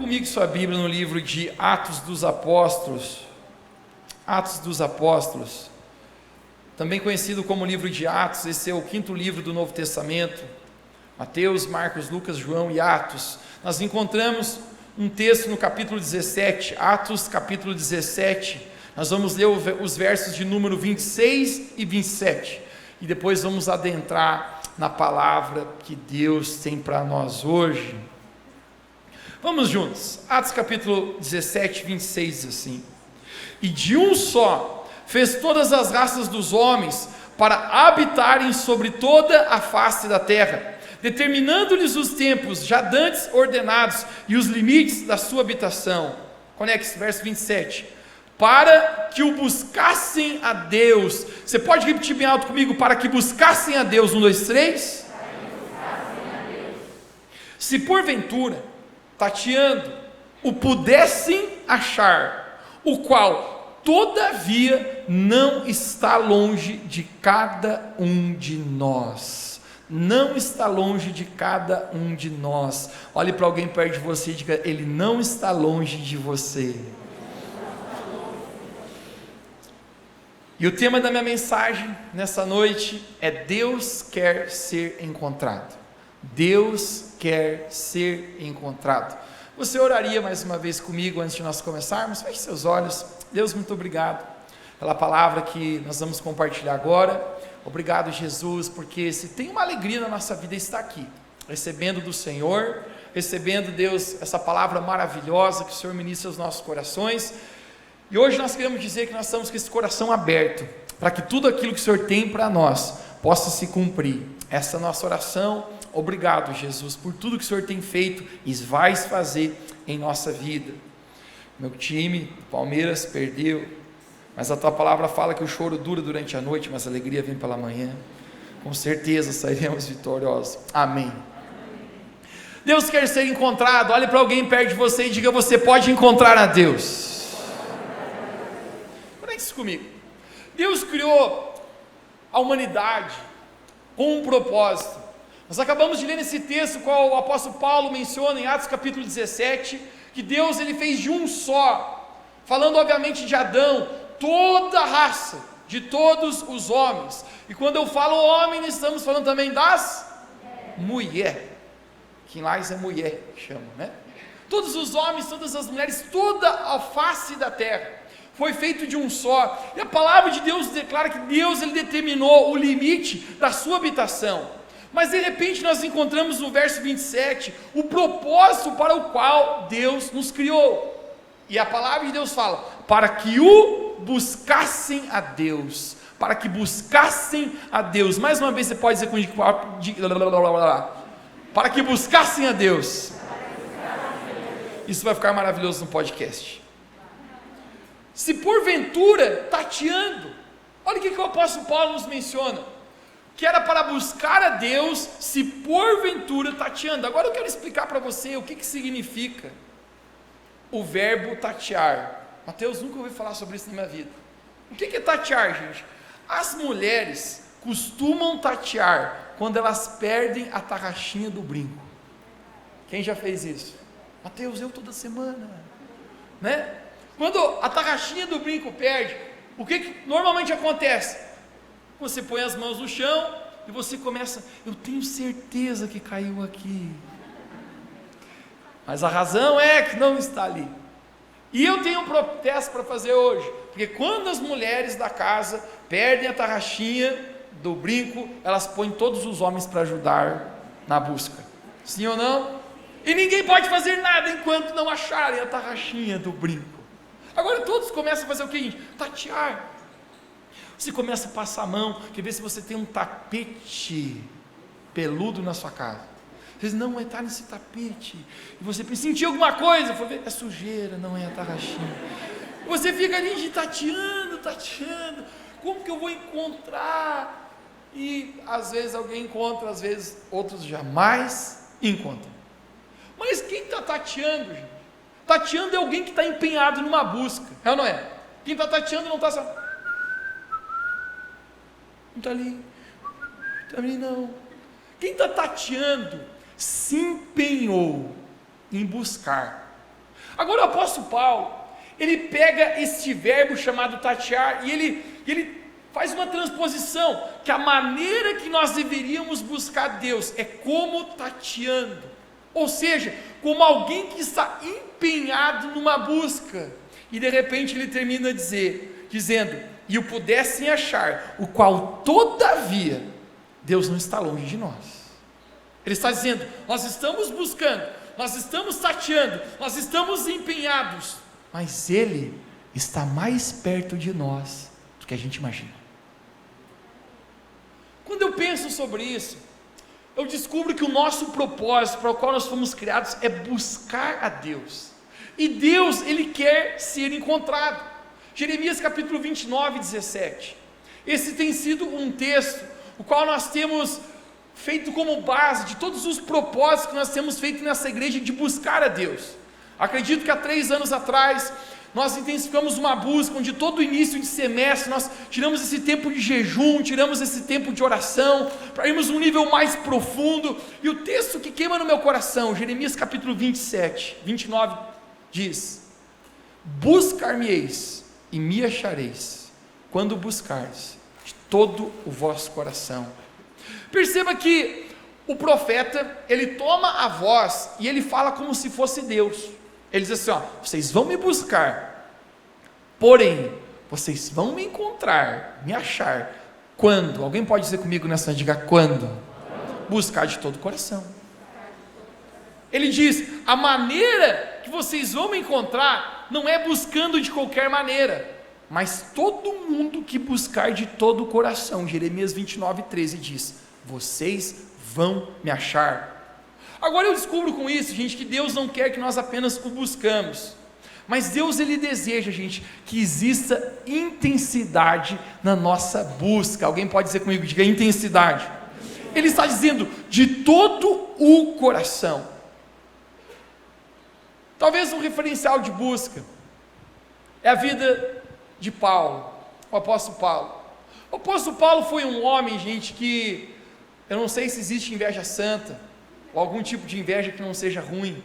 comigo sua Bíblia no livro de Atos dos Apóstolos. Atos dos Apóstolos, também conhecido como livro de Atos. Esse é o quinto livro do Novo Testamento. Mateus, Marcos, Lucas, João e Atos. Nós encontramos um texto no capítulo 17, Atos capítulo 17. Nós vamos ler os versos de número 26 e 27. E depois vamos adentrar na palavra que Deus tem para nós hoje. Vamos juntos. Atos capítulo 17, 26 diz assim: E de um só fez todas as raças dos homens para habitarem sobre toda a face da terra, determinando-lhes os tempos já dantes ordenados e os limites da sua habitação. Conecte-se, verso 27. Para que o buscassem a Deus. Você pode repetir bem alto comigo? Para que buscassem a Deus. 1, 2, 3. Se porventura, tateando, o pudessem achar, o qual todavia não está longe de cada um de nós. Não está longe de cada um de nós. Olhe para alguém perto de você e diga: ele não está longe de você. E o tema da minha mensagem nessa noite é: Deus quer ser encontrado. Deus quer ser encontrado. Você oraria mais uma vez comigo antes de nós começarmos? Feche seus olhos. Deus, muito obrigado pela palavra que nós vamos compartilhar agora. Obrigado, Jesus, porque se tem uma alegria na nossa vida, está aqui, recebendo do Senhor, recebendo, Deus, essa palavra maravilhosa que o Senhor ministra aos nossos corações. E hoje nós queremos dizer que nós estamos com esse coração aberto, para que tudo aquilo que o Senhor tem para nós, possa se cumprir. Essa é a nossa oração. Obrigado, Jesus, por tudo que o Senhor tem feito e vai fazer em nossa vida. Meu time, Palmeiras, perdeu, mas a Tua palavra fala que o choro dura durante a noite, mas a alegria vem pela manhã. Com certeza sairemos vitoriosos. Amém. Deus quer ser encontrado. Olhe para alguém perto de você e diga: você pode encontrar a Deus. Conecte-se comigo. Deus criou a humanidade com um propósito. Nós acabamos de ler nesse texto qual o apóstolo Paulo menciona em Atos capítulo 17, que Deus ele fez de um só, falando obviamente de Adão, toda a raça, de todos os homens. E quando eu falo homem, estamos falando também das mulher, que em Lais é mulher que chama, né? Todos os homens, todas as mulheres, toda a face da terra foi feito de um só. E a palavra de Deus declara que Deus ele determinou o limite da sua habitação. Mas de repente nós encontramos no verso 27 o propósito para o qual Deus nos criou. E a palavra de Deus fala: para que o buscassem a Deus. Para que buscassem a Deus. Mais uma vez você pode dizer comigo: para que buscassem a Deus. Isso vai ficar maravilhoso no podcast. Se porventura, tateando, olha o que o apóstolo Paulo nos menciona, que era para buscar a Deus, se porventura tateando. Agora eu quero explicar para você o que significa o verbo tatear. Mateus nunca ouviu falar sobre isso na minha vida. O que é tatear, gente? As mulheres costumam tatear quando elas perdem a tarraxinha do brinco. Quem já fez isso? Mateus, eu toda semana, né? Quando a tarraxinha do brinco perde, o que normalmente acontece? Você põe as mãos no chão e você começa: eu tenho certeza que caiu aqui, mas a razão é que não está ali. E eu tenho um protesto para fazer hoje, porque quando as mulheres da casa perdem a tarraxinha do brinco, elas põem todos os homens para ajudar na busca, sim ou não? E ninguém pode fazer nada enquanto não acharem a tarraxinha do brinco. Agora todos começam a fazer o que, gente? Tatear. Você começa a passar a mão, quer ver se você tem um tapete peludo na sua casa. Você diz: não, está nesse tapete. E você pensa: sentiu alguma coisa? Foi ver, é sujeira, não é a tarraxinha. Você fica ali tateando. Como que eu vou encontrar? E às vezes alguém encontra, às vezes outros jamais encontram. Mas quem está tateando, gente? Tateando é alguém que está empenhado numa busca, é ou não é? Quem está tateando não está só... não está ali não. Quem está tateando se empenhou em buscar, Agora o apóstolo Paulo, ele pega este verbo chamado tatear e ele faz uma transposição, que a maneira que nós deveríamos buscar Deus é como tateando, ou seja, como alguém que está empenhado numa busca, e de repente ele termina dizendo, e o pudessem achar, o qual todavia, Deus não está longe de nós. Ele está dizendo, nós estamos buscando, nós estamos tateando, nós estamos empenhados, mas Ele está mais perto de nós do que a gente imagina. Quando eu penso sobre isso, eu descubro que o nosso propósito para o qual nós fomos criados é buscar a Deus, e Deus, Ele quer ser encontrado. Jeremias capítulo 29, 17, esse tem sido um texto, o qual nós temos feito como base de todos os propósitos que nós temos feito nessa igreja de buscar a Deus. Acredito que há 3 anos atrás, nós intensificamos uma busca, onde todo início de semestre, nós tiramos esse tempo de jejum, tiramos esse tempo de oração, para irmos um nível mais profundo, e o texto que queima no meu coração, Jeremias capítulo 29, diz, buscar-me-eis, e me achareis, quando buscardes, de todo o vosso coração. Perceba que o profeta, ele toma a voz, e ele fala como se fosse Deus. Ele diz assim, vocês vão me buscar, porém, vocês vão me encontrar, me achar, quando? Alguém pode dizer comigo nessa noite, diga quando? Buscar de todo o coração. Ele diz, a maneira que vocês vão me encontrar, não é buscando de qualquer maneira, mas todo mundo que buscar de todo o coração, Jeremias 29, 13 diz, vocês vão me achar. Agora eu descubro com isso, gente, que Deus não quer que nós apenas o buscamos, mas Deus, Ele deseja, gente, que exista intensidade na nossa busca. Alguém pode dizer comigo, diga intensidade. Ele está dizendo, de todo o coração. Talvez um referencial de busca é a vida de Paulo, o apóstolo Paulo. O apóstolo Paulo foi um homem, gente, que eu não sei se existe inveja santa, ou algum tipo de inveja que não seja ruim,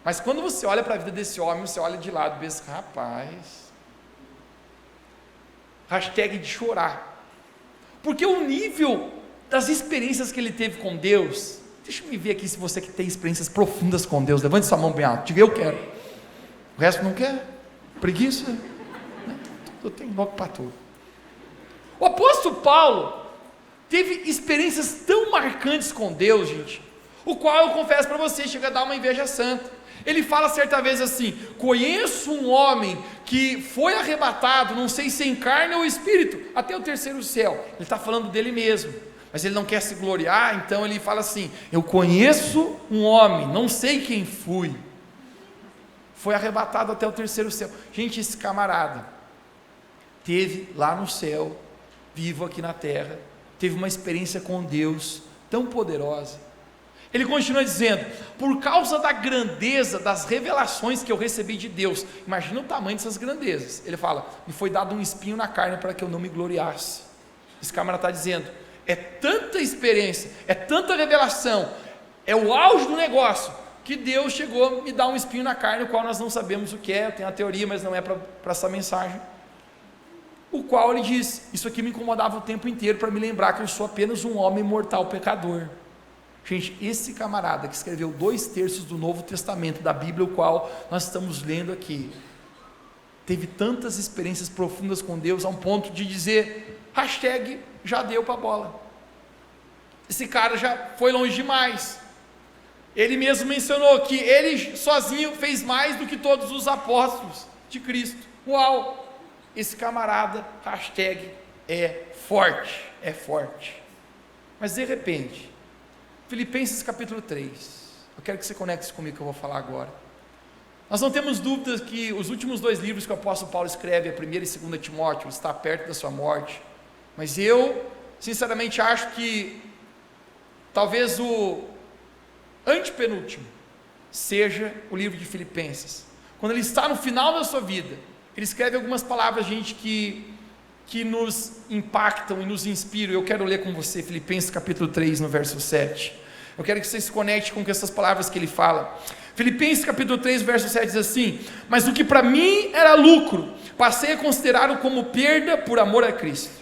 mas quando você olha para a vida desse homem, você olha de lado e pensa, rapaz, hashtag de chorar, porque o nível das experiências que ele teve com Deus, deixa eu me ver aqui se você que tem experiências profundas com Deus, levante sua mão bem alto, diga eu quero, o resto não quer, preguiça, eu tenho logo para tudo. O apóstolo Paulo teve experiências tão marcantes com Deus, gente, o qual eu confesso para você, chega a dar uma inveja santa. Ele fala certa vez assim, conheço um homem que foi arrebatado, não sei se em carne ou espírito, até o 3º céu. Ele está falando dele mesmo, mas ele não quer se gloriar, então ele fala assim, eu conheço um homem, não sei quem foi arrebatado até o 3º céu. Gente, esse camarada teve lá no céu, vivo aqui na terra, teve uma experiência com Deus tão poderosa. Ele continua dizendo, por causa da grandeza das revelações que eu recebi de Deus, imagina o tamanho dessas grandezas, ele fala, me foi dado um espinho na carne para que eu não me gloriasse. Esse camarada está dizendo, é tanta experiência, é tanta revelação, é o auge do negócio, que Deus chegou a me dar um espinho na carne, o qual nós não sabemos o que é, tem a teoria, mas não é para essa mensagem, o qual ele diz, isso aqui me incomodava o tempo inteiro, para me lembrar que eu sou apenas um homem mortal pecador. Gente, esse camarada que escreveu 2/3 do Novo Testamento da Bíblia, o qual nós estamos lendo aqui, teve tantas experiências profundas com Deus, a um ponto de dizer, hashtag, já deu para a bola, esse cara já foi longe demais. Ele mesmo mencionou que ele sozinho fez mais do que todos os apóstolos de Cristo. Uau, esse camarada, hashtag, é forte, mas de repente, Filipenses capítulo 3, eu quero que você conecte comigo que eu vou falar agora. Nós não temos dúvidas que os últimos 2 livros que o apóstolo Paulo escreve, a 1ª e 2ª Timóteo, está perto da sua morte, mas eu sinceramente acho que talvez o antepenúltimo seja o livro de Filipenses. Quando ele está no final da sua vida, ele escreve algumas palavras, gente, que nos impactam e nos inspiram. Eu quero ler com você Filipenses capítulo 3 no verso 7, eu quero que você se conecte com essas palavras que ele fala. Filipenses capítulo 3, verso 7 diz assim: mas o que para mim era lucro, passei a considerá-lo como perda por amor a Cristo.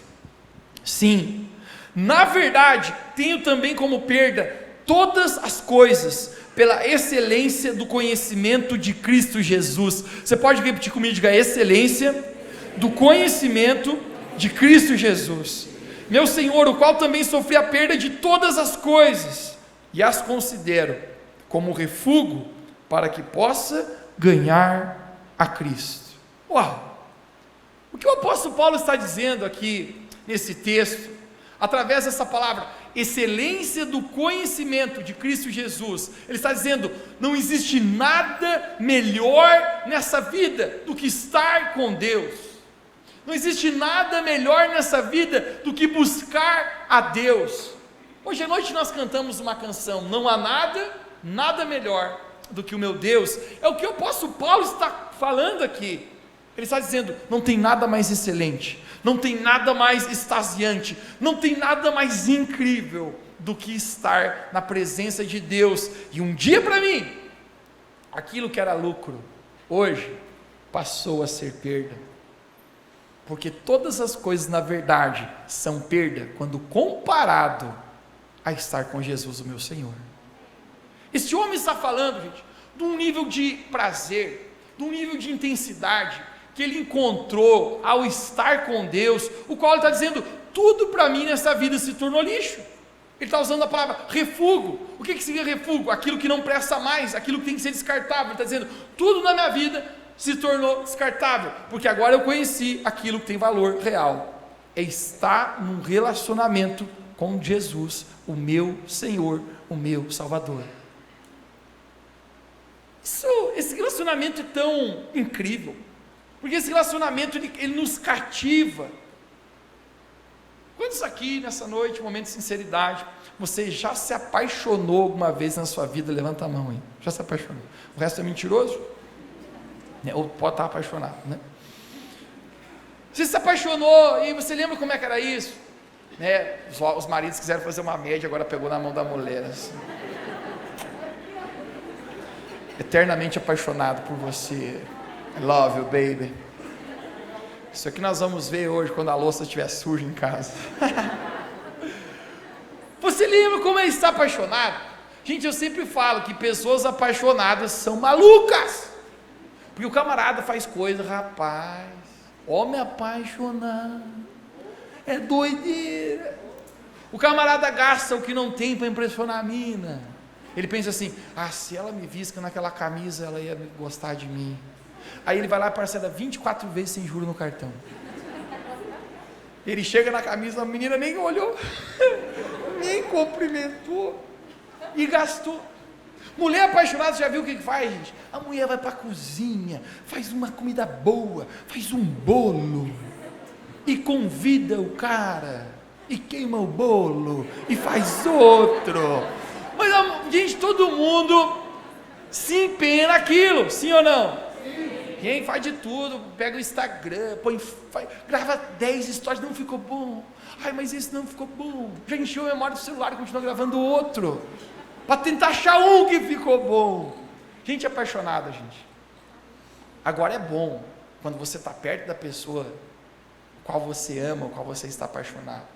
Sim, na verdade, tenho também como perda todas as coisas, pela excelência do conhecimento de Cristo Jesus. Você pode repetir comigo? Diga: excelência do conhecimento de Cristo Jesus, meu Senhor, o qual também sofri a perda de todas as coisas, e as considero como refúgio, para que possa ganhar a Cristo. Uau! O que o apóstolo Paulo está dizendo aqui nesse texto, através dessa palavra, excelência do conhecimento de Cristo Jesus, ele está dizendo: não existe nada melhor nessa vida do que estar com Deus. Não existe nada melhor nessa vida do que buscar a Deus. Hoje à noite nós cantamos uma canção: não há nada melhor do que o meu Deus. É o que o apóstolo Paulo está falando aqui. Ele está dizendo: não tem nada mais excelente, não tem nada mais extasiante, não tem nada mais incrível do que estar na presença de Deus. E um dia para mim, aquilo que era lucro, hoje passou a ser perda, porque todas as coisas na verdade são perda quando comparado a estar com Jesus, o meu Senhor. Este homem está falando, gente, de um nível de prazer, de um nível de intensidade que ele encontrou ao estar com Deus, o qual ele está dizendo: tudo para mim nessa vida se tornou lixo. Ele está usando a palavra refúgio. O que significa refúgio? Aquilo que não presta mais, aquilo que tem que ser descartável. Ele está dizendo: tudo na minha vida se tornou descartável, porque agora eu conheci aquilo que tem valor real, é estar num relacionamento com Jesus, o meu Senhor, o meu Salvador. Esse relacionamento é tão incrível, porque esse relacionamento ele nos cativa. Quantos aqui nessa noite, momento de sinceridade, você já se apaixonou alguma vez na sua vida? Levanta a mão aí. Já se apaixonou? O resto é mentiroso? Ou pode estar apaixonado, né? Você se apaixonou e você lembra como é que era isso? Né? Os maridos quiseram fazer uma média, agora pegou na mão da mulher assim. Eternamente apaixonado por você. I love you, baby. Isso aqui nós vamos ver hoje quando a louça estiver suja em casa. Você lembra como ele está apaixonado? Gente, eu sempre falo que pessoas apaixonadas são malucas, porque o camarada faz coisa, rapaz, homem apaixonado, é doideira. O camarada gasta o que não tem para impressionar a mina. Ele pensa assim: se ela me visse naquela camisa, ela ia gostar de mim. Aí ele vai lá e parcela 24 vezes sem juros no cartão. Ele chega na camisa, a menina nem olhou, nem cumprimentou, e gastou. Mulher apaixonada, já viu o que faz, gente? A mulher vai para a cozinha, faz uma comida boa, faz um bolo, e convida o cara, e queima o bolo, e faz outro. Mas, gente, todo mundo se empenha naquilo, sim ou não? Quem faz de tudo, pega o Instagram, grava 10 stories, não ficou bom. Mas esse não ficou bom. Já encheu a memória do celular e continua gravando outro, para tentar achar um que ficou bom. Gente apaixonada, gente. Agora é bom quando você está perto da pessoa qual você ama, qual você está apaixonado.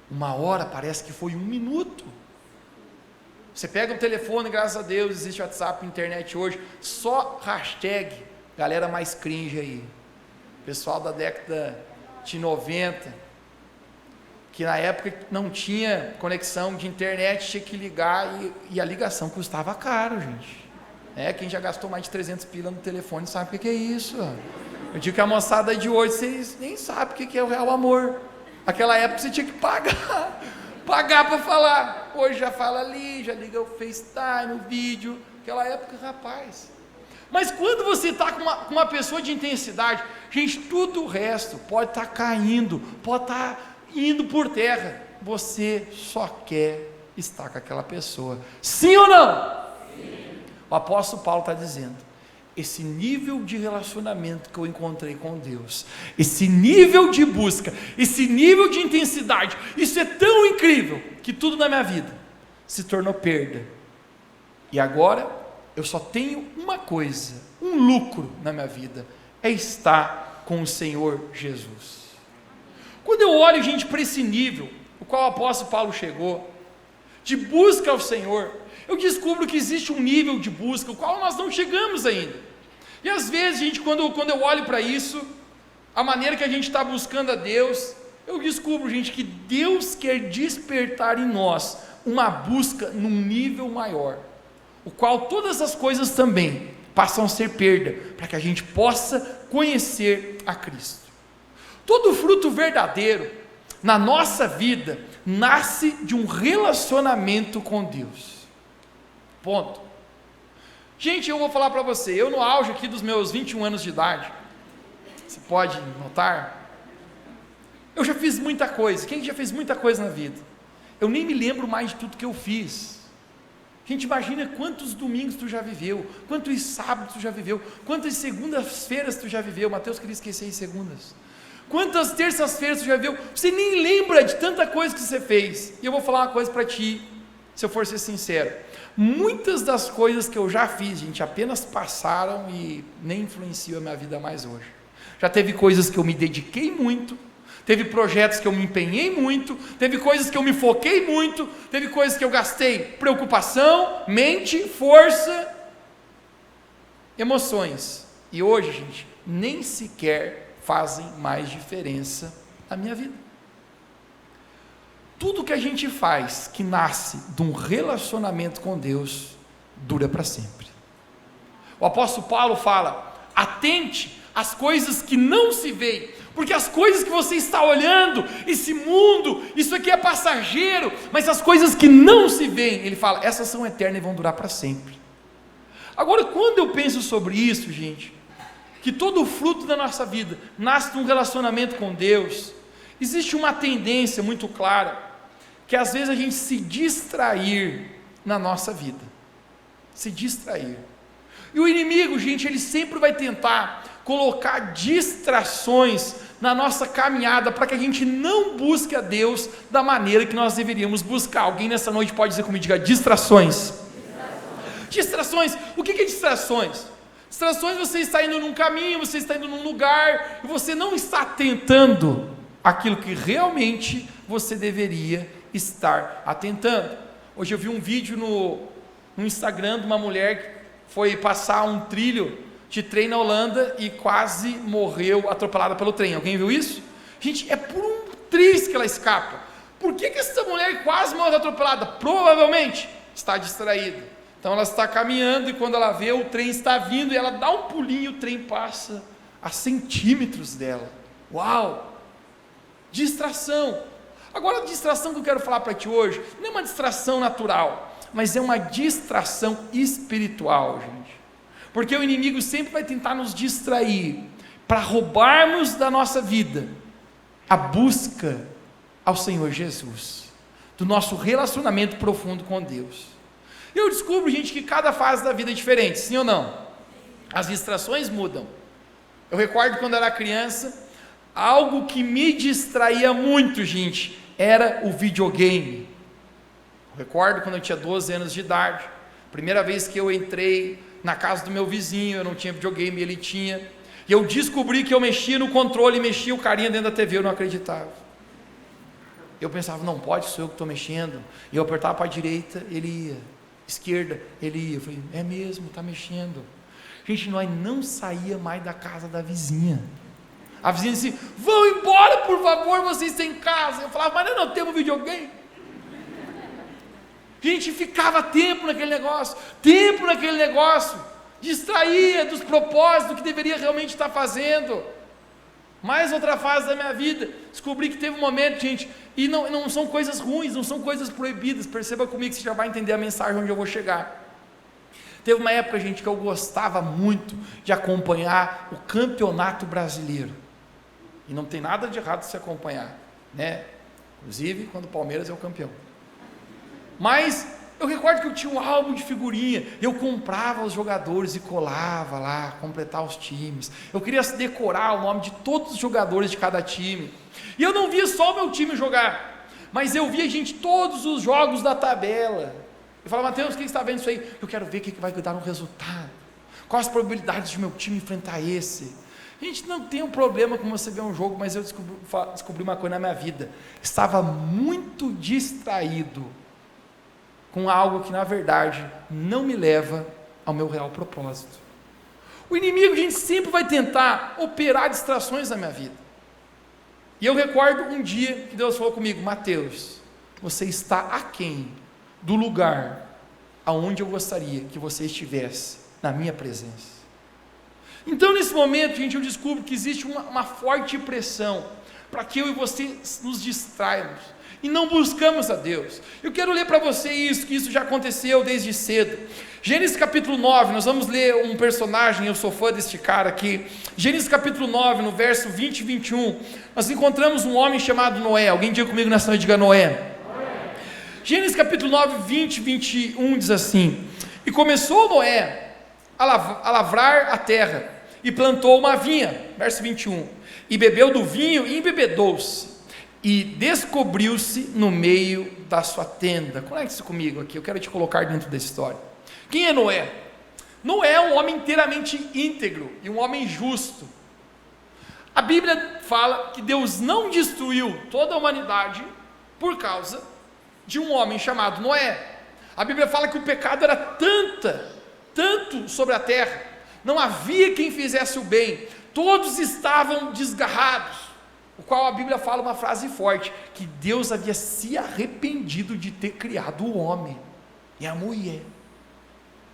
Uma hora parece que foi 1 minuto. Você pega o telefone, graças a Deus, existe WhatsApp, internet hoje, só hashtag, galera mais cringe aí, pessoal da década de 90, que na época não tinha conexão de internet, tinha que ligar, e a ligação custava caro, gente. Quem já gastou mais de 300 pila no telefone sabe o que é isso. Eu digo que a moçada de hoje, vocês nem sabem o que é o real amor. Aquela época você tinha que pagar para falar. Hoje já fala ali, já liga o FaceTime, o vídeo. Aquela época, rapaz. Mas quando você está com uma pessoa de intensidade, gente, tudo o resto pode estar caindo, pode estar indo por terra. Você só quer estar com aquela pessoa. Sim ou não? Sim. O apóstolo Paulo está dizendo: esse nível de relacionamento que eu encontrei com Deus, esse nível de busca, esse nível de intensidade, isso é tão incrível, que tudo na minha vida se tornou perda, E agora eu só tenho uma coisa, um lucro na minha vida, é estar com o Senhor Jesus. Quando eu olho, gente, para esse nível, o qual o apóstolo Paulo chegou, de busca ao Senhor, eu descubro que existe um nível de busca, o qual nós não chegamos ainda. E às vezes, gente, quando eu olho para isso, a maneira que a gente está buscando a Deus, eu descubro, gente, que Deus quer despertar em nós uma busca num nível maior, o qual todas as coisas também passam a ser perda, para que a gente possa conhecer a Cristo. Todo fruto verdadeiro na nossa vida nasce de um relacionamento com Deus. Ponto. Gente, eu vou falar para você, eu no auge aqui dos meus 21 anos de idade, você pode notar, eu já fiz muita coisa. Quem já fez muita coisa na vida? Eu nem me lembro mais de tudo que eu fiz. Gente, imagina quantos domingos tu já viveu, quantos sábados tu já viveu, quantas segundas-feiras tu já viveu. Mateus queria esquecer em segundas. Quantas terças-feiras tu já viveu? Você nem lembra de tanta coisa que você fez. E eu vou falar uma coisa para ti, se eu for ser sincero. Muitas das coisas que eu já fiz, gente, apenas passaram e nem influenciam a minha vida mais hoje. Já teve coisas que eu me dediquei muito, teve projetos que eu me empenhei muito, teve coisas que eu me foquei muito, teve coisas que eu gastei preocupação, mente, força, emoções. E hoje, gente, nem sequer fazem mais diferença na minha vida. Tudo que a gente faz que nasce de um relacionamento com Deus dura para sempre. O apóstolo Paulo fala: atente às coisas que não se veem, porque as coisas que você está olhando, esse mundo, isso aqui é passageiro, mas as coisas que não se veem, ele fala, essas são eternas e vão durar para sempre. Agora, quando eu penso sobre isso, gente, que todo o fruto da nossa vida nasce de um relacionamento com Deus, existe uma tendência muito clara, que às vezes a gente se distrair na nossa vida, se distrair, e o inimigo, gente, ele sempre vai tentar colocar distrações na nossa caminhada, para que a gente não busque a Deus da maneira que nós deveríamos buscar. Alguém nessa noite pode dizer comigo, diga, distrações. Distrações, o que é distrações? Distrações, você está indo num caminho, você está indo num lugar, e você não está atentando àquilo que realmente você deveria estar atentando. Hoje eu vi um vídeo no Instagram de uma mulher que foi passar um trilho de trem na Holanda e quase morreu atropelada pelo trem. Alguém viu isso? Gente, é por um triz que ela escapa. Por que essa mulher quase morreu atropelada? Provavelmente está distraída. Então ela está caminhando e quando ela vê, o trem está vindo e ela dá um pulinho, o trem passa a centímetros dela. Uau! Distração. Agora a distração que eu quero falar para ti hoje, não é uma distração natural, mas é uma distração espiritual, gente. Porque o inimigo sempre vai tentar nos distrair, para roubarmos da nossa vida a busca ao Senhor Jesus, do nosso relacionamento profundo com Deus. Eu descubro, gente, que cada fase da vida é diferente, sim ou não? As distrações mudam. Eu recordo quando eu era criança, algo que me distraía muito, gente, era o videogame. Eu recordo quando eu tinha 12 anos de idade, primeira vez que eu entrei na casa do meu vizinho, eu não tinha videogame, ele tinha, e eu descobri que eu mexia no controle, mexia o carinha dentro da TV, eu não acreditava. Eu pensava, não pode, sou eu que estou mexendo, e eu apertava para a direita, ele ia, esquerda, ele ia, eu falei, é mesmo, está mexendo. Gente, nós não saía mais da casa da vizinha. A vizinha disse, vão embora por favor, vocês têm casa. Eu falava, mas nós não temos videogame. Gente, ficava tempo naquele negócio, distraía dos propósitos que deveria realmente estar fazendo. Mais outra fase da minha vida, descobri que teve um momento, gente, e não são coisas ruins, não são coisas proibidas, perceba comigo que você já vai entender a mensagem onde eu vou chegar. Teve uma época, gente, que eu gostava muito de acompanhar o campeonato brasileiro, e não tem nada de errado se acompanhar, né? Inclusive quando o Palmeiras é o campeão. Mas eu recordo que eu tinha um álbum de figurinha, eu comprava os jogadores e colava lá, completar os times. Eu queria decorar o nome de todos os jogadores de cada time. E eu não via só o meu time jogar, mas eu via, gente, todos os jogos da tabela. Ele fala: Mateus, quem está vendo isso aí? Eu quero ver o que vai dar um resultado. Quais as probabilidades de meu time enfrentar esse? A gente não tem um problema com você ver um jogo, mas eu descobri uma coisa na minha vida. Estava muito distraído com algo que na verdade não me leva ao meu real propósito. O inimigo, a gente sempre vai tentar operar distrações na minha vida. E eu recordo um dia que Deus falou comigo: Mateus, você está aquém do lugar aonde eu gostaria que você estivesse na minha presença. Então nesse momento, gente, eu descubro que existe uma forte pressão para que eu e você nos distrairmos e não buscamos a Deus. Eu quero ler para você isso, que isso já aconteceu desde cedo. Gênesis capítulo 9, nós vamos ler um personagem, eu sou fã deste cara aqui. Gênesis capítulo 9, no verso 20 e 21, nós encontramos um homem chamado Noé. Alguém diga comigo nessa noite, diga Noé. Gênesis capítulo 9, 20 e 21 diz assim: E começou Noé a lavrar a terra, e plantou uma vinha, verso 21, e bebeu do vinho e embebedou-se, e descobriu-se no meio da sua tenda. Conecte-se comigo aqui, eu quero te colocar dentro da história. Quem é Noé? Noé é um homem inteiramente íntegro, e um homem justo. A Bíblia fala que Deus não destruiu toda a humanidade por causa de um homem chamado Noé. A Bíblia fala que o pecado era tanto sobre a terra, não havia quem fizesse o bem, todos estavam desgarrados, o qual a Bíblia fala uma frase forte, que Deus havia se arrependido de ter criado o homem e a mulher.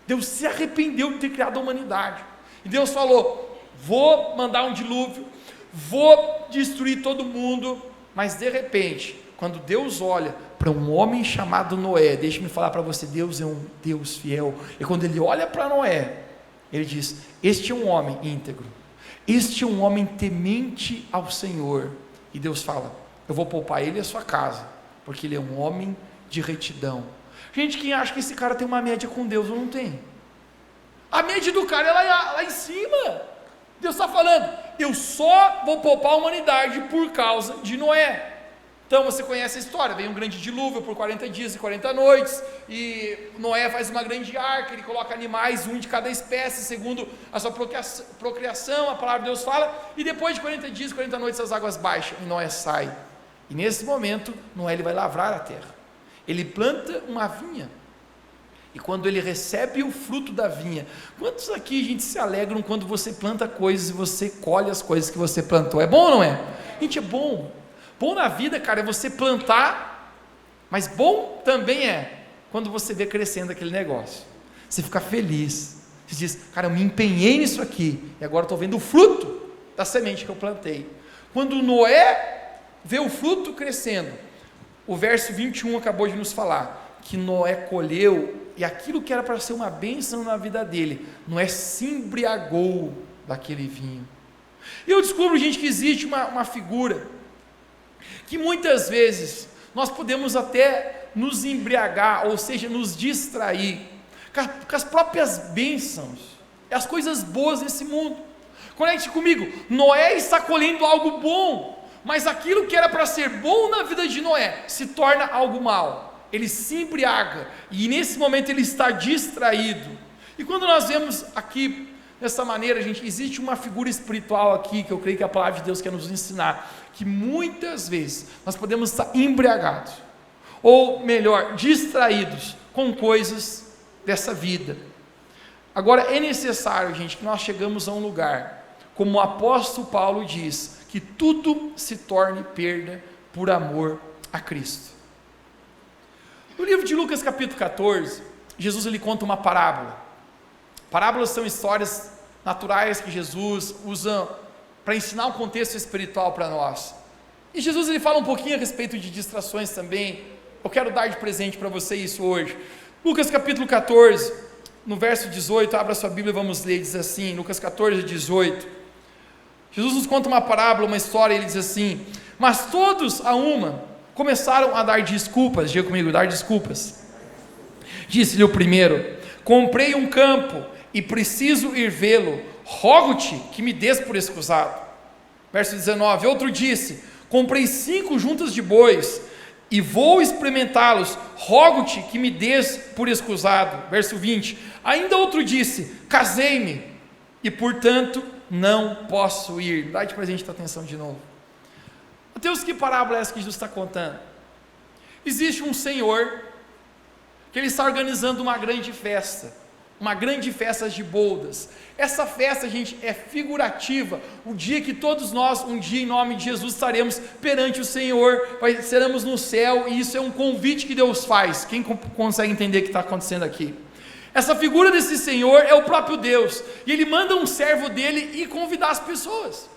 Deus se arrependeu de ter criado a humanidade, e Deus falou: vou mandar um dilúvio, vou destruir todo mundo. Mas de repente, quando Deus olha para um homem chamado Noé, deixe-me falar para você, Deus é um Deus fiel, e quando Ele olha para Noé, Ele diz: este é um homem íntegro, este é um homem temente ao Senhor, e Deus fala: eu vou poupar ele e a sua casa, porque ele é um homem de retidão. Gente, quem acha que esse cara tem uma média com Deus, ou não tem? A média do cara é lá em cima. Deus está falando: eu só vou poupar a humanidade por causa de Noé. Então você conhece a história, vem um grande dilúvio por 40 dias e 40 noites, e Noé faz uma grande arca, ele coloca animais, um de cada espécie, segundo a sua procriação, a palavra de Deus fala, e depois de 40 dias e 40 noites as águas baixam, e Noé sai, e nesse momento, Noé ele vai lavrar a terra, ele planta uma vinha, e quando ele recebe o fruto da vinha, quantos aqui, gente, se alegram quando você planta coisas e você colhe as coisas que você plantou? É bom ou não é? Gente, é bom. Bom na vida, cara, é você plantar, mas bom também é quando você vê crescendo aquele negócio, você fica feliz, você diz: cara, eu me empenhei nisso aqui, e agora estou vendo o fruto da semente que eu plantei. Quando Noé vê o fruto crescendo, o verso 21 acabou de nos falar, que Noé colheu, e aquilo que era para ser uma bênção na vida dele, Noé se embriagou daquele vinho. E eu descubro, gente, que existe uma figura, que muitas vezes nós podemos até nos embriagar, ou seja, nos distrair com as próprias bênçãos, as coisas boas desse mundo. Conecte comigo, Noé está colhendo algo bom, mas aquilo que era para ser bom na vida de Noé, se torna algo mal, ele se embriaga, e nesse momento ele está distraído. E quando nós vemos aqui, dessa maneira, gente, existe uma figura espiritual aqui, que eu creio que a palavra de Deus quer nos ensinar, que muitas vezes nós podemos estar embriagados, ou melhor, distraídos com coisas dessa vida. Agora é necessário, gente, que nós chegamos a um lugar, como o apóstolo Paulo diz, que tudo se torne perda por amor a Cristo. No livro de Lucas capítulo 14, Jesus ele conta uma parábola. Parábolas são histórias naturais que Jesus usa para ensinar um contexto espiritual para nós. E Jesus ele fala um pouquinho a respeito de distrações também. Eu quero dar de presente para você isso hoje. Lucas capítulo 14, no verso 18, abra sua Bíblia e vamos ler, diz assim, Lucas 14, 18. Jesus nos conta uma parábola, uma história, ele diz assim: mas todos a uma começaram a dar desculpas. Diga comigo, dar desculpas. Disse-lhe o primeiro: comprei um campo e preciso ir vê-lo, rogo-te que me des por escusado. Verso 19, outro disse: comprei 5 juntas de bois e vou experimentá-los, rogo-te que me des por escusado. Verso 20, ainda outro disse, casei-me, e portanto não posso ir. Dá de presente a atenção de novo. Mateus, que parábola é essa que Jesus está contando? Existe um senhor, que ele está organizando uma grande festa de bodas. Essa festa, gente, é figurativa, o dia que todos nós, um dia em nome de Jesus, estaremos perante o Senhor, seremos no céu, e isso é um convite que Deus faz. Quem consegue entender o que está acontecendo aqui? Essa figura desse Senhor é o próprio Deus, e Ele manda um servo dele ir convidar as pessoas,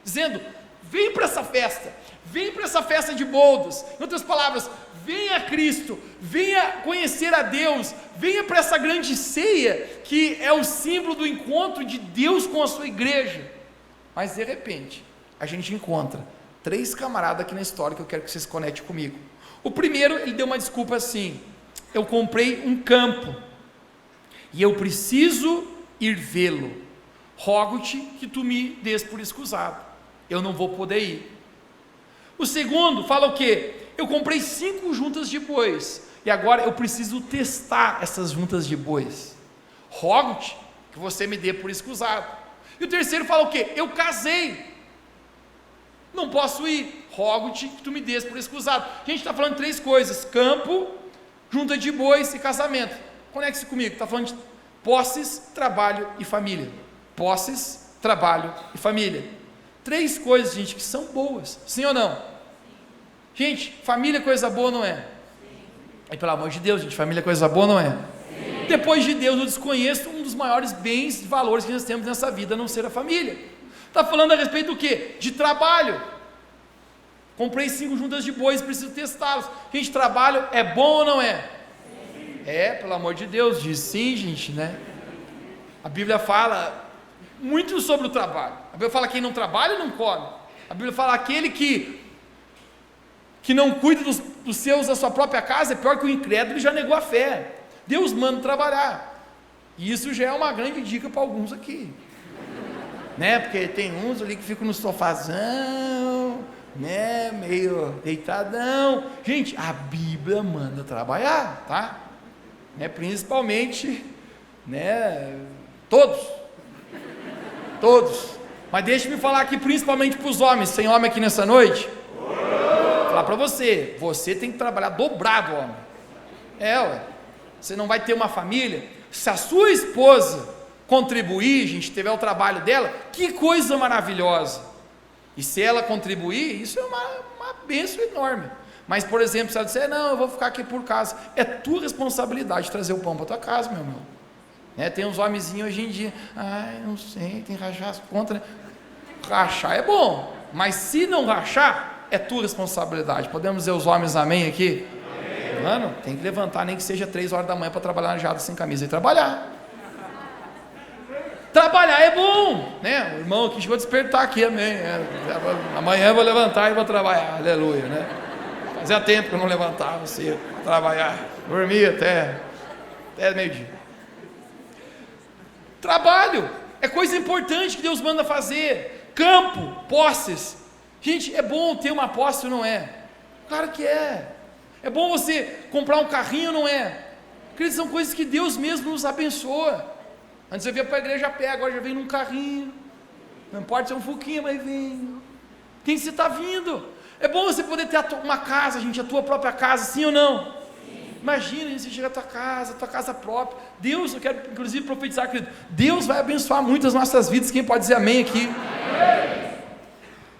dizendo, vem para essa festa de bodas. Em outras palavras, venha a Cristo, venha conhecer a Deus, venha para essa grande ceia, que é o símbolo do encontro de Deus com a sua igreja. Mas de repente, a gente encontra 3 camaradas aqui na história, que eu quero que vocês conectem comigo. O primeiro, ele deu uma desculpa assim, eu comprei um campo, e eu preciso ir vê-lo, rogo-te que tu me des por escusado, eu não vou poder ir. O segundo fala o quê? Eu comprei 5 juntas de bois, e agora eu preciso testar essas juntas de bois, rogo-te que você me dê por escusado. E o terceiro fala o quê? Eu casei, não posso ir, rogo-te que tu me dês por escusado. A gente está falando de 3 coisas, campo, junta de bois e casamento. Conecte-se comigo, está falando de posses, trabalho e família. Posses, trabalho e família. 3 coisas, gente, que são boas, sim ou não? Gente, família é coisa boa, não é? E pelo amor de Deus, gente, família é coisa boa, não é? Sim. Depois de Deus, eu desconheço um dos maiores bens e valores que nós temos nessa vida, a não ser a família. Está falando a respeito do quê? De trabalho. Comprei 5 juntas de bois, preciso testá-los. Gente, trabalho é bom ou não é? Sim. É, pelo amor de Deus, diz sim, gente, né? A Bíblia fala muito sobre o trabalho. A Bíblia fala que quem não trabalha não come. A Bíblia fala aquele que não cuida dos seus, da sua própria casa, é pior que o incrédulo, já negou a fé. Deus manda trabalhar, e isso já é uma grande dica para alguns aqui, né? Porque tem uns ali que ficam no sofazão, né? Meio deitadão. Gente, a Bíblia manda trabalhar, tá? Né? Principalmente, né? Todos, mas deixe-me falar aqui principalmente para os homens. Tem homem aqui nessa noite? Falar para você tem que trabalhar dobrado, homem. Você não vai ter uma família, se a sua esposa contribuir, gente, tiver o trabalho dela, que coisa maravilhosa, e se ela contribuir, isso é uma bênção enorme. Mas, por exemplo, se ela disser, não, eu vou ficar aqui por casa, é tua responsabilidade trazer o pão para tua casa, meu irmão, né? Tem uns homenzinhos hoje em dia, não sei, tem que rachar as contas, né? Rachar é bom, mas se não rachar, é tua responsabilidade. Podemos dizer os homens amém aqui? Amém. Mano, tem que levantar, nem que seja 3 horas da manhã para trabalhar na geada sem camisa e trabalhar. Trabalhar é bom, né? O irmão aqui chegou a despertar aqui, amém. Amanhã eu vou levantar e vou trabalhar, aleluia, né? Fazia tempo que eu não levantava cedo para trabalhar, dormia até meio-dia. Trabalho é coisa importante que Deus manda fazer. Campo, posses. Gente, é bom ter uma posse ou não é? Claro que é. É bom você comprar um carrinho ou não é? Porque são coisas que Deus mesmo nos abençoa. Antes eu vinha para a igreja a pé, agora já vem num carrinho. Não importa se é um Fuquinha, mas vem. Quem você está vindo? É bom você poder ter uma casa, gente, a tua própria casa, sim ou não? Sim. Imagina, você chega à tua casa própria. Deus, eu quero inclusive profetizar, querido, Deus vai abençoar muito as nossas vidas. Quem pode dizer amém aqui? Amém.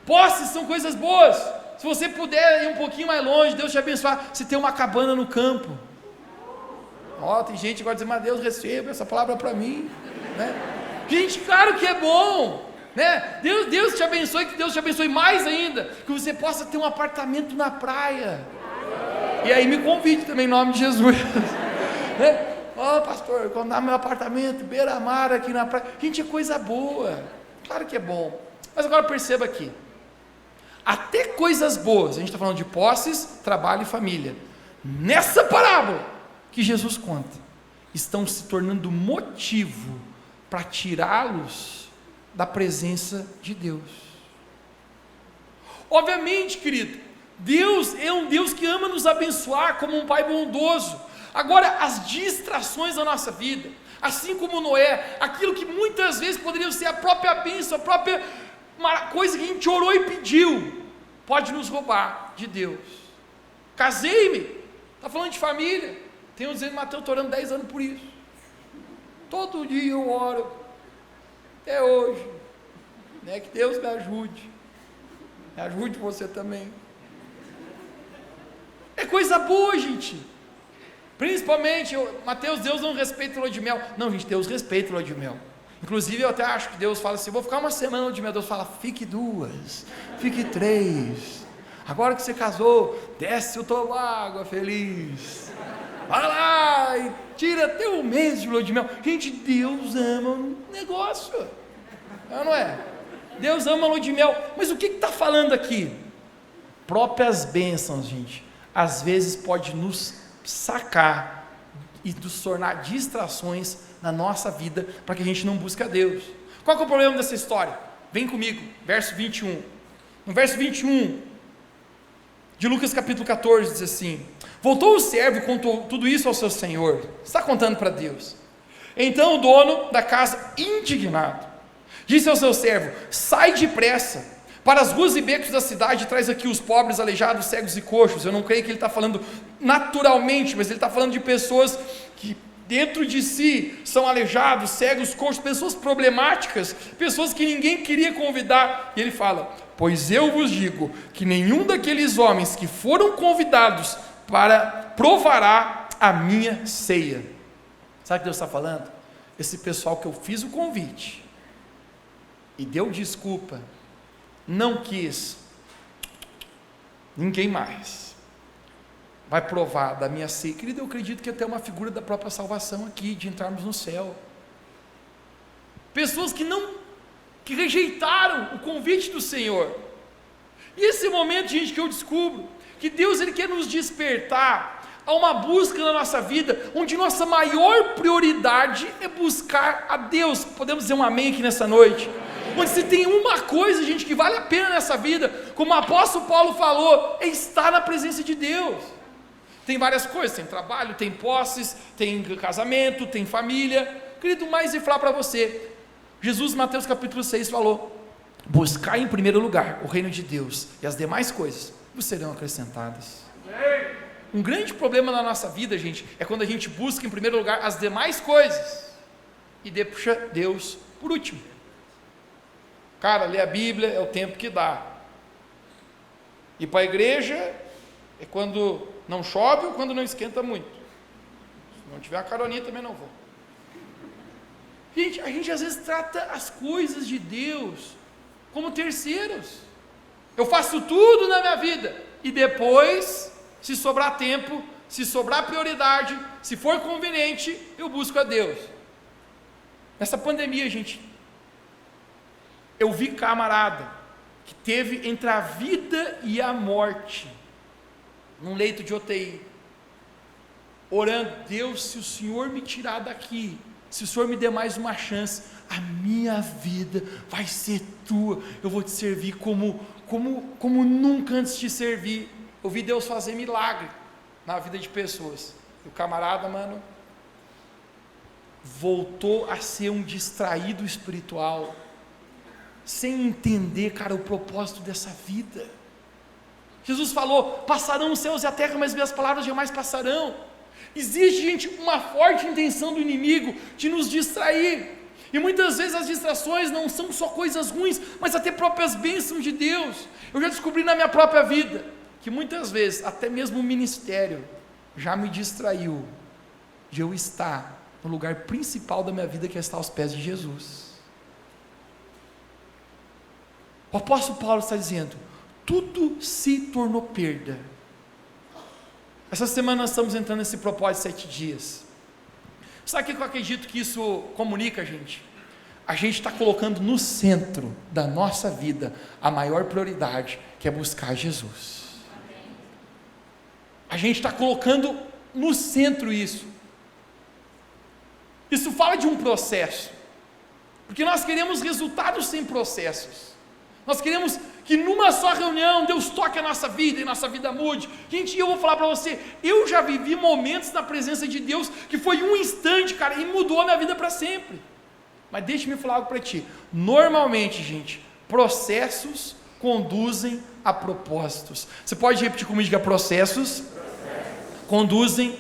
Posses são coisas boas. Se você puder ir um pouquinho mais longe, Deus te abençoar, você tem uma cabana no campo. Tem gente que agora diz, mas Deus receba essa palavra para mim, né? Gente, claro que é bom, né? Deus te abençoe, que Deus te abençoe mais ainda, que você possa ter um apartamento na praia. E aí me convide também em nome de Jesus, né? Pastor, quando dá meu apartamento, beira-mar aqui na praia. Gente, é coisa boa, claro que é bom. Mas agora perceba aqui, até coisas boas, a gente está falando de posses, trabalho e família, nessa parábola que Jesus conta, estão se tornando motivo para tirá-los da presença de Deus. Obviamente, querido, Deus é um Deus que ama nos abençoar como um Pai bondoso. Agora, as distrações da nossa vida, assim como Noé, aquilo que muitas vezes poderia ser a própria bênção, a própria coisa que a gente orou e pediu, pode nos roubar de Deus. Casei-me, está falando de família, tem uns dizendo, Mateus, estou orando 10 anos por isso, todo dia eu oro, até hoje, né? Que Deus me ajude você também. É coisa boa, gente. Principalmente, Mateus, Deus não respeita o lua de mel. Não, gente, Deus respeita o lua de mel. Inclusive, eu até acho que Deus fala assim, vou ficar uma semana no lua de mel. Deus fala, fique 2, fique 3. Agora que você casou, desce o toboágua feliz. Vai lá e tira até um mês de lua de mel. Gente, Deus ama o negócio. Não é? Deus ama a lua de mel. Mas o que está falando aqui? Próprias bênçãos, gente, às vezes pode nos sacar e nos tornar distrações na nossa vida, para que a gente não busque a Deus. Qual que é o problema dessa história? Vem comigo, verso 21. No verso 21 de Lucas capítulo 14 diz assim: voltou o servo e contou tudo isso ao seu senhor. Está contando para Deus. Então o dono da casa, indignado, disse ao seu servo: sai depressa para as ruas e becos da cidade, traz aqui os pobres, aleijados, cegos e coxos. Eu não creio que ele está falando naturalmente, mas ele está falando de pessoas que dentro de si são aleijados, cegos, coxos, pessoas problemáticas, pessoas que ninguém queria convidar. E ele fala: pois eu vos digo que nenhum daqueles homens que foram convidados provará a minha ceia. Sabe o que Deus está falando? Esse pessoal que eu fiz o convite e deu desculpa, não quis, ninguém mais vai provar da minha ceia. Querido, eu acredito que até uma figura da própria salvação aqui, de entrarmos no céu. Pessoas que rejeitaram o convite do Senhor. E esse momento, gente, que eu descubro que Deus, Ele quer nos despertar a uma busca na nossa vida, onde nossa maior prioridade é buscar a Deus. Podemos dizer um amém aqui nessa noite? Onde se tem uma coisa, gente, que vale a pena nessa vida, como o apóstolo Paulo falou, é estar na presença de Deus. Tem várias coisas, tem trabalho, tem posses, tem casamento, tem família. Querido, mas eu falar para você, Jesus, Mateus capítulo 6 falou: buscar em primeiro lugar o reino de Deus, e as demais coisas vos serão acrescentadas. Um grande problema na nossa vida, gente, é quando a gente busca em primeiro lugar as demais coisas, e deixa Deus por último. Cara, ler a Bíblia é o tempo que dá. Ir para a igreja é quando não chove ou quando não esquenta muito. Se não tiver a caroninha também não vou. Gente, a gente às vezes trata as coisas de Deus como terceiros. Eu faço tudo na minha vida e depois, se sobrar tempo, se sobrar prioridade, se for conveniente, eu busco a Deus. Nessa pandemia, gente, eu vi camarada que teve entre a vida e a morte, num leito de UTI, orando: Deus, se o Senhor me tirar daqui, se o Senhor me der mais uma chance, a minha vida vai ser tua, eu vou te servir como nunca antes te servi. Eu vi Deus fazer milagre na vida de pessoas, e o camarada, mano, voltou a ser um distraído espiritual, sem entender, cara, o propósito dessa vida. Jesus falou: passarão os céus e a terra, mas minhas palavras jamais passarão. Existe, gente, uma forte intenção do inimigo de nos distrair, e muitas vezes as distrações não são só coisas ruins, mas até próprias bênçãos de Deus. Eu já descobri na minha própria vida, que muitas vezes, até mesmo o ministério, já me distraiu de eu estar no lugar principal da minha vida, que é estar aos pés de Jesus. O apóstolo Paulo está dizendo: tudo se tornou perda. Essa semana nós estamos entrando nesse propósito de 7 dias. Sabe o que eu acredito que isso comunica, gente? A gente está colocando no centro da nossa vida a maior prioridade, que é buscar Jesus. A gente está colocando no centro isso. Isso fala de um processo, porque nós queremos resultados sem processos. Nós queremos que numa só reunião Deus toque a nossa vida e nossa vida mude. Gente, eu vou falar para você, eu já vivi momentos na presença de Deus que foi um instante, cara, e mudou a minha vida para sempre. Mas deixa-me falar algo para ti. Normalmente, gente, processos conduzem a propósitos. Você pode repetir comigo? Diga: processos conduzem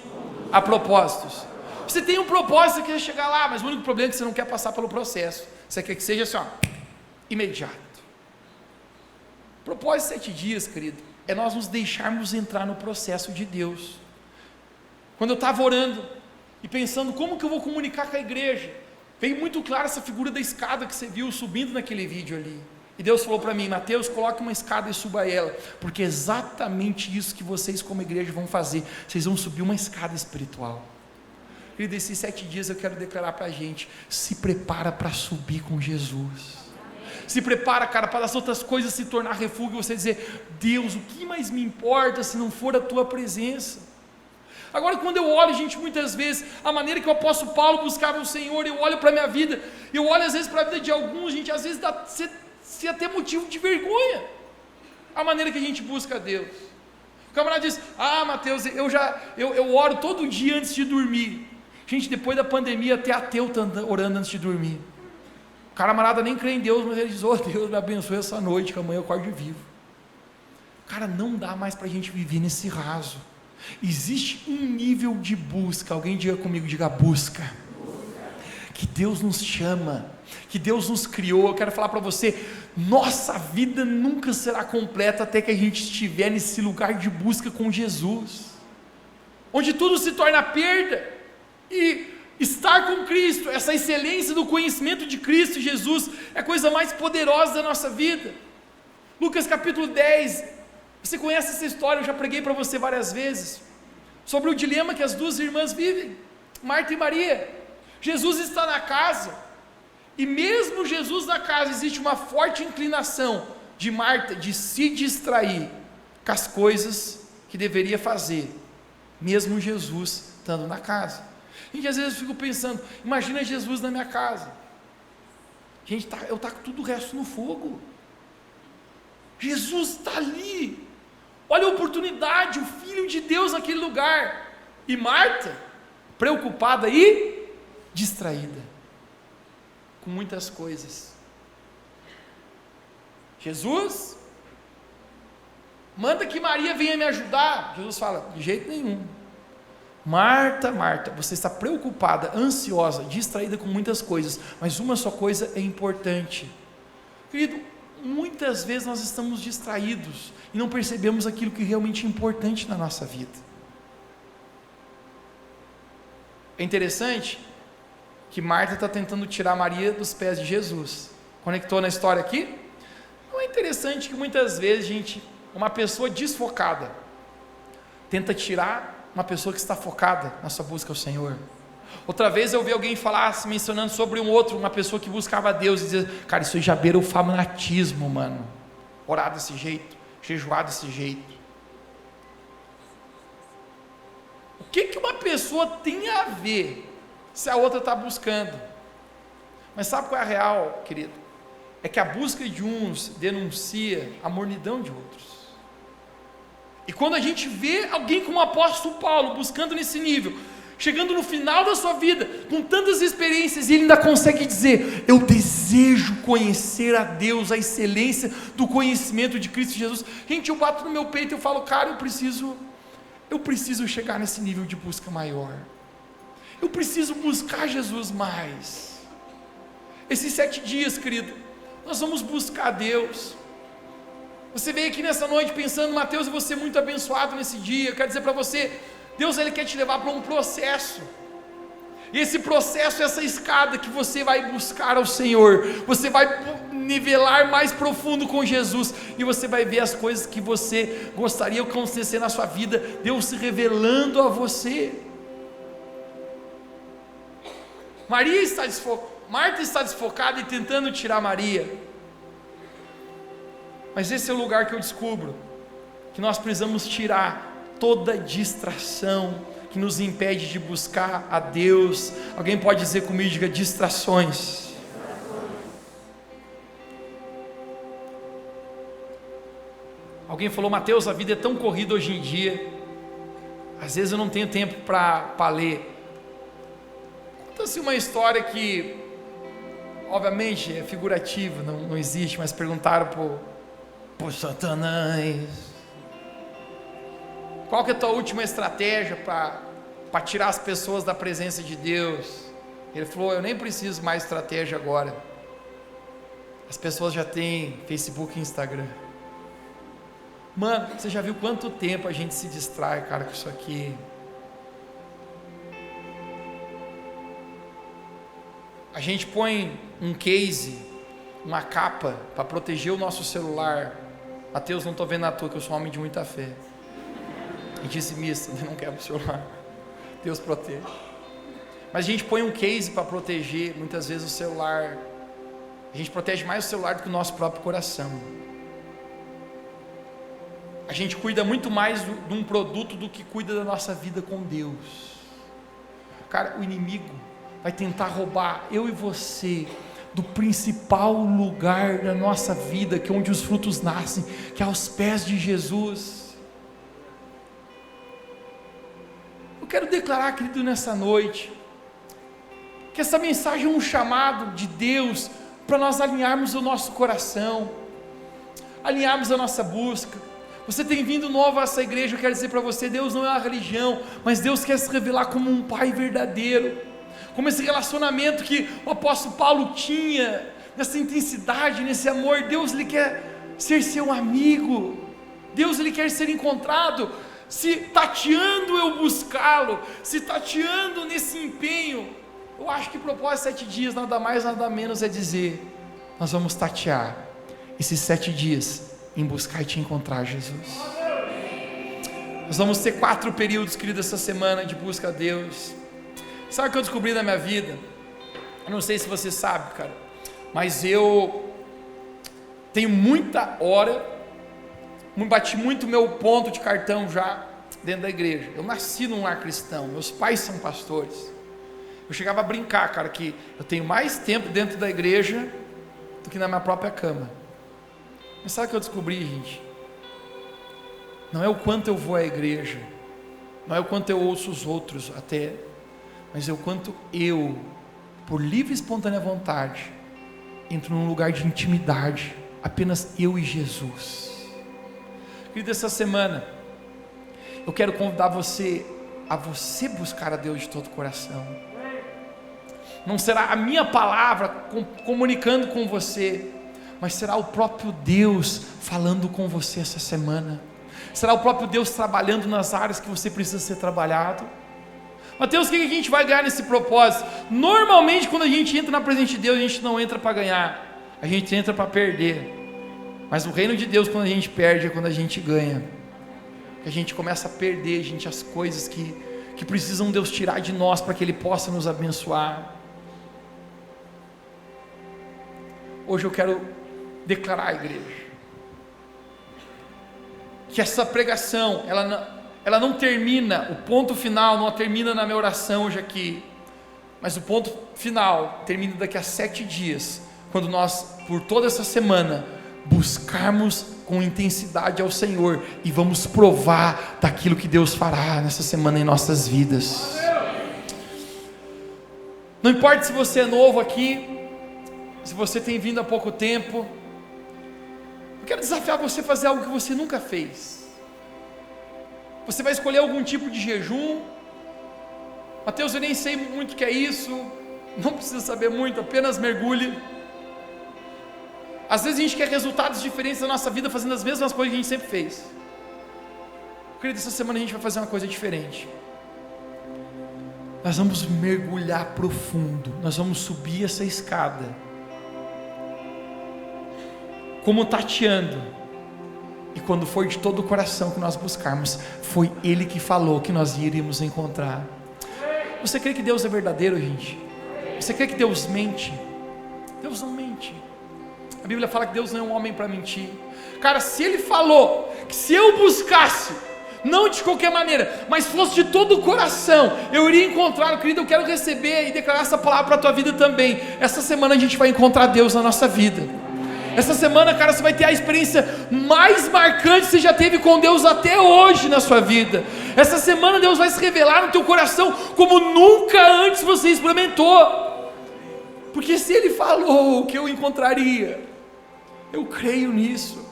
a propósitos. Você tem um propósito, você quer chegar lá, mas o único problema é que você não quer passar pelo processo. Você quer que seja assim, ó, imediato. Propósito 7 dias, querido, é nós nos deixarmos entrar no processo de Deus. Quando eu estava orando e pensando como que eu vou comunicar com a igreja, veio muito claro essa figura da escada que você viu subindo naquele vídeo ali. E Deus falou para mim: Mateus, coloque uma escada e suba ela, porque é exatamente isso que vocês como igreja vão fazer. Vocês vão subir uma escada espiritual. Querido, esses 7 dias eu quero declarar para a gente: se prepara para subir com Jesus. Se prepara, cara, para as outras coisas se tornar refúgio, você dizer: Deus, o que mais me importa se não for a tua presença? Agora, quando eu olho, gente, muitas vezes, a maneira que o apóstolo Paulo buscava o Senhor, eu olho para a minha vida, eu olho às vezes para a vida de alguns, gente, às vezes dá se até motivo de vergonha, a maneira que a gente busca a Deus. O camarada diz: ah, Mateus, eu oro todo dia antes de dormir. Gente, depois da pandemia, até ateu está orando antes de dormir. O camarada nem crê em Deus, mas ele diz: oh, Deus me abençoe essa noite, que amanhã eu acordo vivo. Cara, não dá mais para a gente viver nesse raso. Existe um nível de busca. Alguém diga comigo, diga: busca. Que Deus nos chama, que Deus nos criou. Eu quero falar para você, nossa vida nunca será completa até que a gente estiver nesse lugar de busca com Jesus, onde tudo se torna perda, e estar com Cristo, essa excelência do conhecimento de Cristo Jesus, é a coisa mais poderosa da nossa vida. Lucas capítulo 10, você conhece essa história, eu já preguei para você várias vezes, sobre o dilema que as duas irmãs vivem, Marta e Maria. Jesus está na casa, e mesmo Jesus na casa, existe uma forte inclinação de Marta, de se distrair com as coisas que deveria fazer, mesmo Jesus estando na casa. Gente, às vezes eu fico pensando, imagina Jesus na minha casa, gente, eu taco tudo o resto no fogo, Jesus está ali, olha a oportunidade, o Filho de Deus naquele lugar, e Marta, preocupada e distraída, com muitas coisas. Jesus, manda que Maria venha me ajudar. Jesus fala: de jeito nenhum. Marta, Marta, você está preocupada, ansiosa, distraída com muitas coisas, mas uma só coisa é importante. Querido, muitas vezes nós estamos distraídos e não percebemos aquilo que realmente é importante na nossa vida. É interessante que Marta está tentando tirar Maria dos pés de Jesus. Conectou na história aqui? Não é interessante que muitas vezes, gente, uma pessoa desfocada tenta tirar uma pessoa que está focada na sua busca ao Senhor. Outra vez eu ouvi alguém falar, mencionando sobre uma pessoa que buscava a Deus, e dizia: cara, isso aí já beira o fanatismo, mano, orar desse jeito, jejuar desse jeito. O que uma pessoa tem a ver se a outra está buscando? Mas sabe qual é a real, querido? É que a busca de uns denuncia a mornidão de outros. E quando a gente vê alguém como o apóstolo Paulo buscando nesse nível, chegando no final da sua vida, com tantas experiências, e ele ainda consegue dizer: eu desejo conhecer a Deus, a excelência do conhecimento de Cristo Jesus. Gente, eu bato no meu peito e eu falo: cara, eu preciso chegar nesse nível de busca maior. Eu preciso buscar Jesus mais. Esses 7 dias, querido, nós vamos buscar Deus. Você veio aqui nessa noite pensando: Mateus, eu vou ser muito abençoado nesse dia. Eu quero dizer para você, Deus, Ele quer te levar para um processo, e esse processo é essa escada que você vai buscar ao Senhor, você vai nivelar mais profundo com Jesus, e você vai ver as coisas que você gostaria de acontecer na sua vida, Deus se revelando a você. Marta está desfocada e tentando tirar Maria, mas esse é o lugar que eu descubro que nós precisamos tirar toda distração que nos impede de buscar a Deus. Alguém pode dizer comigo, diga: distrações. Alguém falou: Mateus, a vida é tão corrida hoje em dia, às vezes eu não tenho tempo para ler. Conta-se uma história que, obviamente, é figurativa, não existe, mas perguntaram por Satanás: qual que é a tua última estratégia para tirar as pessoas da presença de Deus? Ele falou: eu nem preciso mais de estratégia agora, as pessoas já têm Facebook e Instagram. Mano, você já viu quanto tempo a gente se distrai, cara, com isso aqui? A gente põe um case, uma capa para proteger o nosso celular. Mateus, não estou vendo à toa que eu sou um homem de muita fé e dizimista, não quebra o celular, Deus protege. Mas a gente põe um case para proteger muitas vezes o celular. A gente protege mais o celular do que o nosso próprio coração. A gente cuida muito mais de um produto do que cuida da nossa vida com Deus. Cara, o inimigo vai tentar roubar eu e você do principal lugar da nossa vida, que é onde os frutos nascem, que é aos pés de Jesus. Eu quero declarar, querido, nessa noite, que essa mensagem é um chamado de Deus para nós alinharmos o nosso coração, alinharmos a nossa busca. Você tem vindo novo a essa igreja, eu quero dizer para você: Deus não é uma religião, mas Deus quer se revelar como um Pai verdadeiro, como esse relacionamento que o apóstolo Paulo tinha, nessa intensidade, nesse amor. Deus, Ele quer ser seu amigo, Deus, Ele quer ser encontrado. Se tateando eu buscá-lo, se tateando nesse empenho, eu acho que propósito 7 dias, nada mais, nada menos é dizer: nós vamos tatear esses 7 dias em buscar e te encontrar, Jesus. Nós vamos ter 4 períodos, querido, essa semana de busca a Deus. Sabe o que eu descobri na minha vida? Eu não sei se você sabe, cara, mas eu tenho muita hora, bati muito meu ponto de cartão já dentro da igreja. Eu nasci num lar cristão, meus pais são pastores. Eu chegava a brincar, cara, que eu tenho mais tempo dentro da igreja do que na minha própria cama. Mas sabe o que eu descobri, gente? Não é o quanto eu vou à igreja, não é o quanto eu ouço os outros até, mas é o quanto eu, por livre e espontânea vontade, entro num lugar de intimidade, apenas eu e Jesus. Querido, essa semana eu quero convidar você a você buscar a Deus de todo o coração. Não será a minha palavra comunicando com você, mas será o próprio Deus falando com você essa semana. Será o próprio Deus trabalhando nas áreas que você precisa ser trabalhado. Mateus, o que a gente vai ganhar nesse propósito? Normalmente quando a gente entra na presença de Deus, a gente não entra para ganhar, a gente entra para perder. Mas no reino de Deus, quando a gente perde, é quando a gente ganha. A gente começa a perder, gente, as coisas que precisam Deus tirar de nós para que Ele possa nos abençoar. Hoje eu quero declarar à igreja que essa pregação, ela não termina, o ponto final não termina na minha oração hoje aqui, mas o ponto final termina daqui a 7 dias, quando nós, por toda essa semana, buscarmos com intensidade ao Senhor e vamos provar daquilo que Deus fará nessa semana em nossas vidas. Não importa se você é novo aqui, se você tem vindo há pouco tempo, eu quero desafiar você a fazer algo que você nunca fez. Você vai escolher algum tipo de jejum. Mateus, eu nem sei muito o que é isso, não precisa saber muito, apenas mergulhe. Às vezes a gente quer resultados diferentes na nossa vida fazendo as mesmas coisas que a gente sempre fez. Querido, essa semana a gente vai fazer uma coisa diferente. Nós vamos mergulhar profundo, nós vamos subir essa escada, como tateando, e quando for de todo o coração que nós buscarmos, foi Ele que falou que nós iríamos encontrar. Você crê que Deus é verdadeiro, gente? Você crê que Deus mente? Deus não mente. A Bíblia fala que Deus não é um homem para mentir. Cara, se Ele falou que se eu buscasse, não de qualquer maneira, mas fosse de todo o coração, eu iria encontrá-lo, querido. Eu quero receber e declarar essa palavra para a tua vida também. Essa semana a gente vai encontrar Deus na nossa vida. Essa semana, cara, você vai ter a experiência mais marcante que você já teve com Deus até hoje na sua vida. Essa semana Deus vai se revelar no teu coração como nunca antes você experimentou. Porque se Ele falou que eu encontraria, eu creio nisso.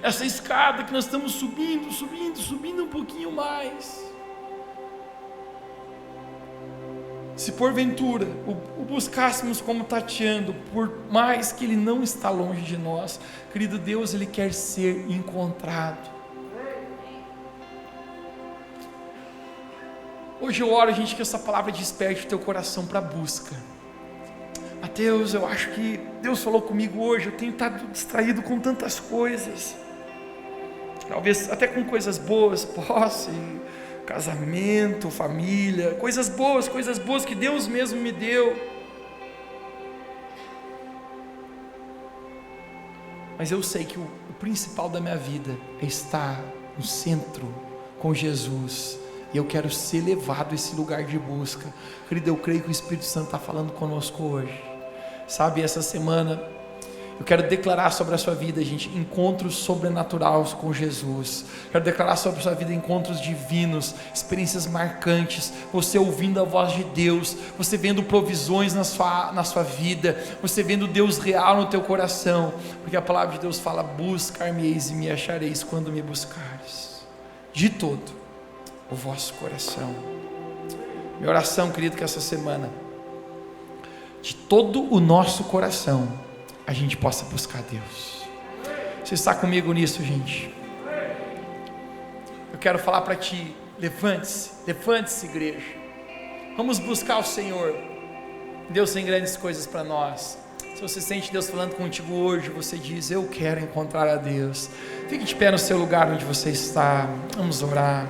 Essa escada que nós estamos subindo um pouquinho mais. Se porventura o buscássemos como tateando, por mais que Ele não está longe de nós, querido Deus, Ele quer ser encontrado. Hoje eu oro, gente, que essa palavra desperte o teu coração para a busca. Mateus, eu acho que Deus falou comigo hoje, eu tenho estado distraído com tantas coisas, talvez até com coisas boas, posse, casamento, família, coisas boas que Deus mesmo me deu, mas eu sei que o principal da minha vida é estar no centro com Jesus, e eu quero ser levado a esse lugar de busca. Querido, eu creio que o Espírito Santo está falando conosco hoje, sabe, essa semana eu quero declarar sobre a sua vida, gente, encontros sobrenaturais com Jesus. Quero declarar sobre a sua vida encontros divinos, experiências marcantes, você ouvindo a voz de Deus, você vendo provisões na sua vida, você vendo Deus real no teu coração, porque a palavra de Deus fala: buscar-me-eis e me achareis quando me buscares de todo o vosso coração. Minha oração, querido, que essa semana, de todo o nosso coração, a gente possa buscar Deus. Você está comigo nisso, gente? Eu quero falar para ti: levante-se, igreja. Vamos buscar o Senhor. Deus tem grandes coisas para nós. Se você sente Deus falando contigo hoje, você diz: eu quero encontrar a Deus. Fique de pé no seu lugar onde você está. Vamos orar.